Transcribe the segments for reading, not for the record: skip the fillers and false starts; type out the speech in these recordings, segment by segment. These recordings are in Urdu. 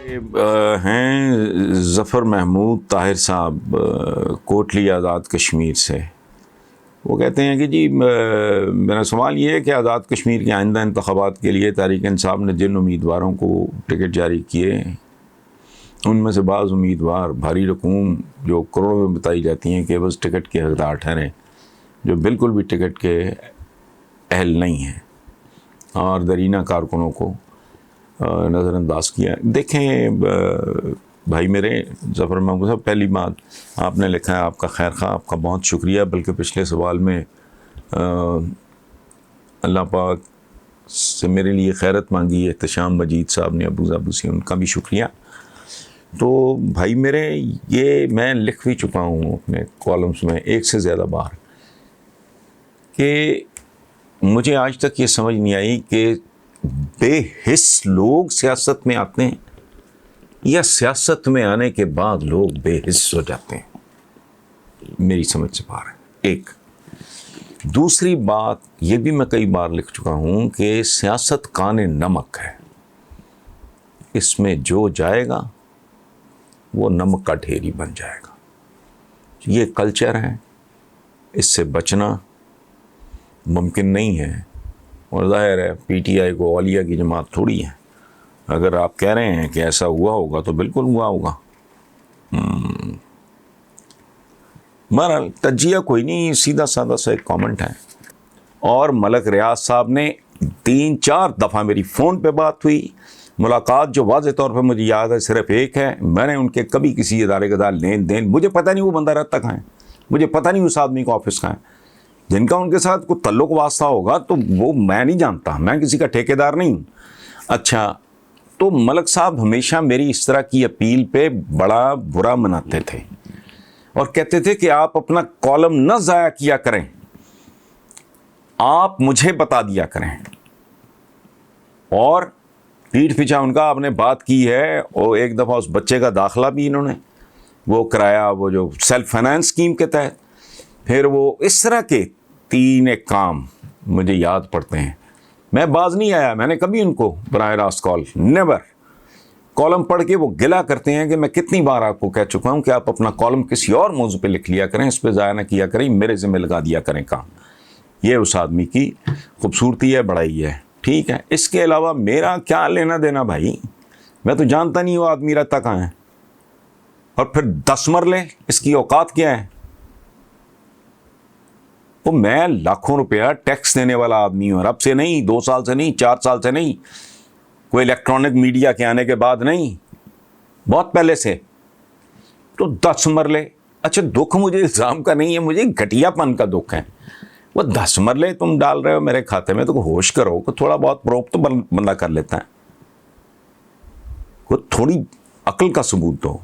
ہیں ظفر محمود طاہر صاحب کوٹلی آزاد کشمیر سے. وہ کہتے ہیں کہ جی میرا سوال یہ ہے کہ آزاد کشمیر کے آئندہ انتخابات کے لیے تحریک انصاف نے جن امیدواروں کو ٹکٹ جاری کیے ان میں سے بعض امیدوار بھاری رقوم جو کروڑوں میں بتائی جاتی ہیں کہ بس ٹکٹ کے حقدار ٹھہریں، جو بالکل بھی ٹکٹ کے اہل نہیں ہیں اور درینہ کارکنوں کو نظر انداز کیا. دیکھیں بھائی میرے ظفر محمود صاحب، پہلی بات آپ نے لکھا ہے، آپ کا خیر خواہ، آپ کا بہت شکریہ. بلکہ پچھلے سوال میں اللہ پاک سے میرے لیے خیرت مانگی ہے احتشام مجید صاحب نے ابو ظبی سے، ان کا بھی شکریہ. تو بھائی میرے یہ میں لکھ بھی چکا ہوں اپنے کالمز میں ایک سے زیادہ بار کہ مجھے آج تک یہ سمجھ نہیں آئی کہ بے حس لوگ سیاست میں آتے ہیں یا سیاست میں آنے کے بعد لوگ بے حس ہو جاتے ہیں. میری سمجھ سے باہر ہے. ایک دوسری بات یہ بھی میں کئی بار لکھ چکا ہوں کہ سیاست کان نمک ہے، اس میں جو جائے گا وہ نمک کا ڈھیری بن جائے گا. یہ کلچر ہے، اس سے بچنا ممکن نہیں ہے. اور ظاہر ہے پی ٹی آئی کو اولیاء کی جماعت تھوڑی ہے. اگر آپ کہہ رہے ہیں کہ ایسا ہوا ہوگا تو بالکل ہوا ہوگا. بہرحال تجزیہ کوئی نہیں، سیدھا سادہ سا ایک کامنٹ ہے. اور ملک ریاض صاحب نے 3-4 دفعہ میری فون پہ بات ہوئی، ملاقات جو واضح طور پہ مجھے یاد ہے صرف ایک ہے. میں نے ان کے کبھی کسی ادارے کے ساتھ لین دین، مجھے پتہ نہیں وہ بندہ رہتا کہاں ہے، مجھے پتہ نہیں اس آدمی کا آفس کہاں ہے. جن کا ان کے ساتھ کوئی تعلق واسطہ ہوگا تو وہ میں نہیں جانتا، میں کسی کا ٹھیکیدار نہیں ہوں. اچھا، تو ملک صاحب ہمیشہ میری اس طرح کی اپیل پہ بڑا برا مناتے تھے اور کہتے تھے کہ آپ اپنا کالم نہ ضائع کیا کریں، آپ مجھے بتا دیا کریں. اور پیٹھ پیچھے ان کا آپ نے بات کی ہے. اور ایک دفعہ اس بچے کا داخلہ بھی انہوں نے وہ کرایا، وہ جو سیلف فائنانس اسکیم کے تحت. پھر وہ اس طرح کے 3 کام مجھے یاد پڑتے ہیں. میں باز نہیں آیا، میں نے کبھی ان کو براہ راست کال نیور. کالم پڑھ کے وہ گلا کرتے ہیں کہ میں کتنی بار آپ کو کہہ چکا ہوں کہ آپ اپنا کالم کسی اور موضوع پہ لکھ لیا کریں، اس پہ ضائع نہ کیا کریں، میرے ذمہ لگا دیا کریں کام. یہ اس آدمی کی خوبصورتی ہے، بڑائی ہے. ٹھیک ہے، اس کے علاوہ میرا کیا لینا دینا بھائی؟ میں تو جانتا نہیں وہ آدمی رہتا کہاں ہے. اور پھر 10 مرلے، اس کی اوقات کیا ہے؟ وہ میں لاکھوں روپیہ ٹیکس دینے والا آدمی ہوں، اور اب سے نہیں، 2 سال سے نہیں، 4 سال سے نہیں، کوئی الیکٹرانک میڈیا کے آنے کے بعد نہیں، بہت پہلے سے. تو 10 مرلے. اچھا، دکھ مجھے الزام کا نہیں ہے، مجھے گھٹیا پن کا دکھ ہے. وہ 10 مرلے تم ڈال رہے ہو میرے کھاتے میں، تو ہوش کرو کہ تھوڑا بہت پروپ تو بندہ کر لیتا ہے. وہ تھوڑی عقل کا ثبوت دو.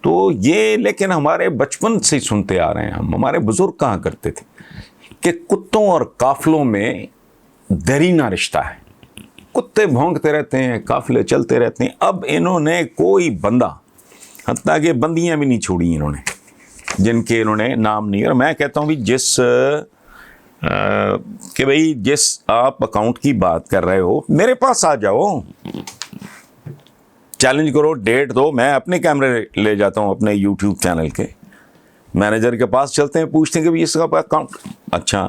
تو یہ لیکن ہمارے بچپن سے سنتے آ رہے ہیں، ہمارے بزرگ کہاں کرتے تھے کہ کتوں اور قافلوں میں دیرینہ رشتہ ہے. کتے بھونکتے رہتے ہیں، قافلے چلتے رہتے ہیں. اب انہوں نے کوئی بندہ، حتیٰ کہ بندیاں بھی نہیں چھوڑی انہوں نے، جن کے انہوں نے نام نہیں. اور میں کہتا ہوں بھی کہ بھئی جس آپ اکاؤنٹ کی بات کر رہے ہو میرے پاس آ جاؤ، چیلنج کرو، ڈیٹ دو. میں اپنے کیمرے لے جاتا ہوں اپنے یوٹیوب چینل کے مینیجر کے پاس، چلتے ہیں، پوچھتے ہیں کہ اس کا اکاؤنٹ. اچھا،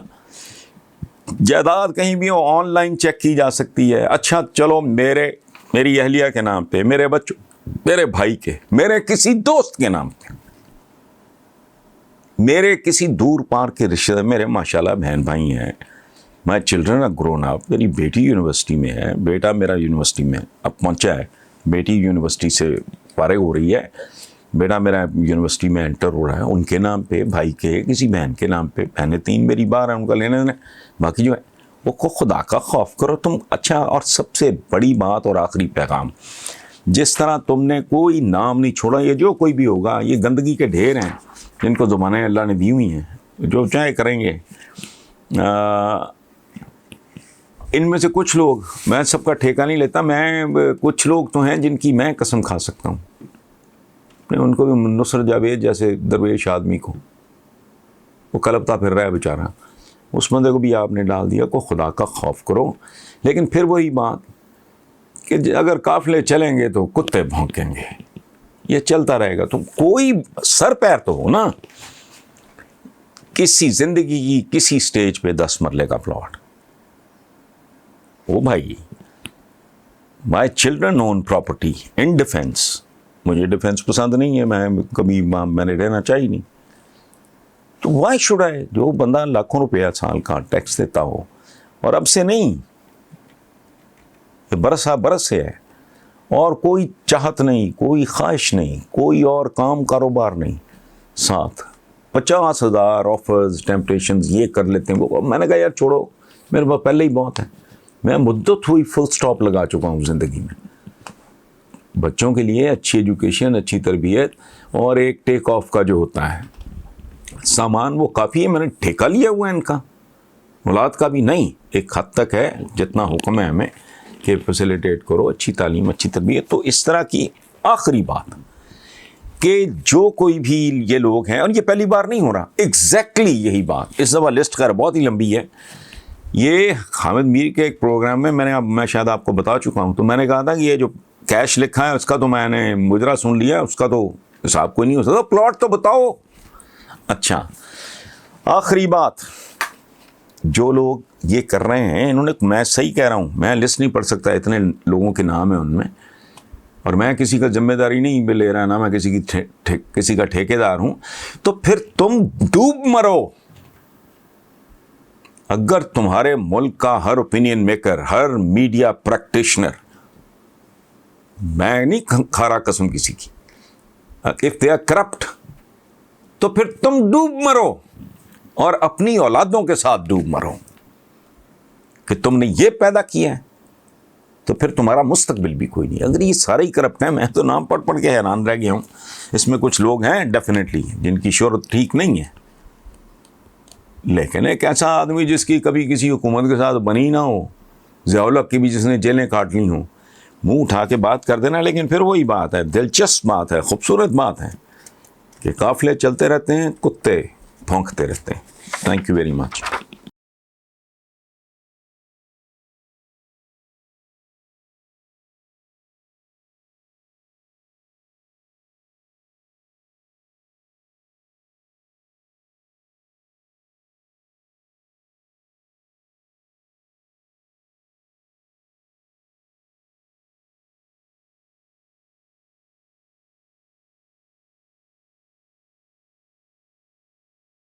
جائیداد کہیں بھی ہو آن لائن چیک کی جا سکتی ہے. اچھا چلو، میری اہلیہ کے نام پہ، میرے بچوں، میرے بھائی کے، میرے کسی دوست کے نام پہ، میرے کسی دور پار کے رشتے دار، میرے ماشاءاللہ بہن بھائی ہیں. My children are grown up. میری بیٹی یونیورسٹی میں ہے، بیٹا میرا یونیورسٹی میں اب پہنچا ہے. بیٹی یونیورسٹی سے فارغ ہو رہی ہے، بیٹا میرا یونیورسٹی میں انٹر ہو رہا ہے. ان کے نام پہ، بھائی کے، کسی بہن کے نام پہ. بہنیں 3 میری باہر ہیں، ان کا لینے دینے. باقی جو ہے وہ خدا کا خوف کرو تم. اچھا، اور سب سے بڑی بات اور آخری پیغام، جس طرح تم نے کوئی نام نہیں چھوڑا، یہ جو کوئی بھی ہوگا، یہ گندگی کے ڈھیر ہیں جن کو زبانیں اللہ نے دی ہوئی ہیں، جو چاہے کریں گے. ان میں سے کچھ لوگ، میں سب کا ٹھیکہ نہیں لیتا، میں کچھ لوگ تو ہیں جن کی میں قسم کھا سکتا ہوں. ان کو بھی نصرت جاوید جیسے درویش آدمی کو، وہ کلپتا پھر رہا ہے بیچارہ، اس بندے کو بھی آپ نے ڈال دیا. کو خدا کا خوف کرو. لیکن پھر وہی بات کہ اگر قافلے چلیں گے تو کتے بھونکیں گے. یہ چلتا رہے گا. تو کوئی سر پیر تو ہو نا. کسی زندگی کی کسی سٹیج پہ 10 مرلے کا پلاٹ. او بھائی, my children own property in defence. مجھے ڈیفینس پسند نہیں ہے, میں نے رہنا چاہیے نہیں. تو وائی شوڈ آئی. جو بندہ لاکھوں روپیہ سال کا ٹیکس دیتا ہو, اور اب سے نہیں, برس سے ہے, اور کوئی چاہت نہیں, کوئی خواہش نہیں, کوئی اور کام کاروبار نہیں, ساتھ 50,000 آفرز, ٹیمپٹیشنز, یہ کر لیتے ہیں وہ. میں نے کہا یار چھوڑو, میرے پاس پہلے ہی بہت ہے. میں مدت ہوئی فل سٹاپ لگا چکا ہوں زندگی میں. بچوں کے لیے اچھی ایجوکیشن, اچھی تربیت, اور ایک ٹیک آف کا جو ہوتا ہے سامان, وہ کافی ہے. میں نے ٹھیکہ لیا ہوا ہے ان کا, اولاد کا بھی نہیں. ایک حد تک ہے, جتنا حکم ہے ہمیں کہ فیسیلیٹیٹ کرو, اچھی تعلیم, اچھی تربیت. تو اس طرح کی آخری بات کہ جو کوئی بھی یہ لوگ ہیں, اور یہ پہلی بار نہیں ہو رہا, ایگزیکٹلی یہی بات. اس دفعہ لسٹ خیر بہت ہی لمبی ہے. یہ حامد میر کے ایک پروگرام میں میں شاید آپ کو بتا چکا ہوں. تو میں نے کہا تھا کہ یہ جو کیش لکھا ہے اس کا تو میں نے مجرا سن لیا, اس کا تو حساب کوئی نہیں ہو سکتا. پلاٹ تو بتاؤ. اچھا, آخری بات, جو لوگ یہ کر رہے ہیں انہوں نے, میں صحیح کہہ رہا ہوں, میں لسٹ نہیں پڑھ سکتا, اتنے لوگوں کے نام ہیں ان میں, اور میں کسی کا ذمہ داری نہیں لے رہا, نہ میں کسی کا ٹھیکیدار ہوں. تو پھر تم ڈوب مرو. اگر تمہارے ملک کا ہر اوپینین میکر, ہر میڈیا پریکٹیشنر, میں نہیں کھا رہا قسم کسی کی, if they are corrupt, تو پھر تم ڈوب مرو, اور اپنی اولادوں کے ساتھ ڈوب مرو کہ تم نے یہ پیدا کیا ہے, تو پھر تمہارا مستقبل بھی کوئی نہیں. اگر یہ سارے ہی کرپٹ ہیں, میں تو نام پڑھ پڑھ کے حیران رہ گیا ہوں. اس میں کچھ لوگ ہیں ڈیفینیٹلی جن کی شہرت ٹھیک نہیں ہے, لیکن ایک ایسا آدمی جس کی کبھی کسی حکومت کے ساتھ بنی نہ ہو, ضیاء الحق کی بھی جس نے جیلیں کاٹ لی ہوں, منہ اٹھا کے بات کر دینا. لیکن پھر وہی بات ہے, دلچسپ بات ہے, خوبصورت بات ہے کہ قافلے چلتے رہتے ہیں, کتے بھونکتے رہتے ہیں. Thank you very much.